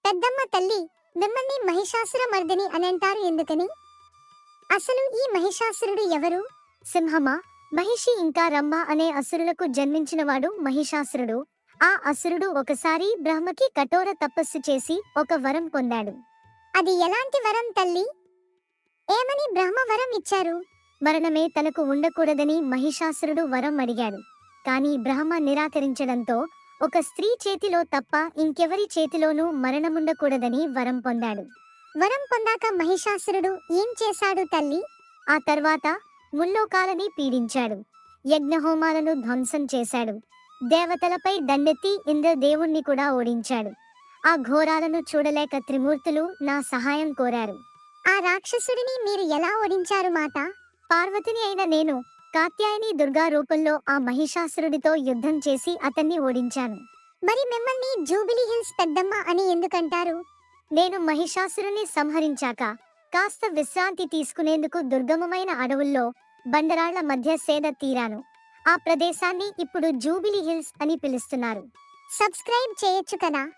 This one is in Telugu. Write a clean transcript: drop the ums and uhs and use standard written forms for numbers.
పెద్దమ్మ తల్లి, మిమ్మల్ని మహిషాసుర మర్దిని అని అంటారు ఎందుకని? అసలు ఈ మహిషాసురుడు ఎవరు? సింహమ, మహిషి ఇంకా రంభ అనే అసురులకు జన్మించినవాడు మహిషాసురుడు. ఆ అసురుడు ఒకసారి బ్రహ్మకి కఠోర తపస్సు చేసి ఒక వరం పొందాడు. అది ఎలాంటి వరం తల్లి? ఏమని బ్రహ్మ వరం ఇచ్చారు? మరణమే తనకు ఉండకూడదని మహిషాసురుడు వరం అడిగాడు. కాని బ్రహ్మ నిరాకరించడంతో ఒక స్త్రీ చేతిలో తప్ప ఇంకెవరి చేతిలోనూ మరణముండకూడదని వరం పొందాడు. వరం పొందాక మహిషాసురుడు ఏం చేశాడు తల్లి? ఆ తర్వాత ముల్లోకాలని పీడించాడు. యజ్ఞహోమాలను ధ్వంసం చేశాడు. దేవతలపై దండెత్తి ఇంద్రదేవుణ్ణి కూడా ఓడించాడు. ఆ ఘోరాలను చూడలేక త్రిమూర్తులు నా సహాయం కోరారు. ఆ రాక్షసుడిని మీరు ఎలా ఓడించారు మాతా? పార్వతిని అయిన నేను కాత్యాయని దుర్గా రూపంలో ఆ మహిషాసురుడితో యుద్ధం చేసి అతన్ని ఓడించాను. మరి మిమ్మల్ని జూబిలీ హిల్స్ పెద్దమ్మ అని ఎందుకంటారు? నేను మహిషాసురుని సంహరించాక కాస్త విశ్రాంతి తీసుకునేందుకు దుర్గమమైన అడవుల్లో బండరాళ్ల మధ్య సేద తీరాను. ఆ ప్రదేశాన్ని ఇప్పుడు జూబిలీ హిల్స్ అని పిలుస్తున్నారు. సబ్స్క్రైబ్ చేయొచ్చు కదా.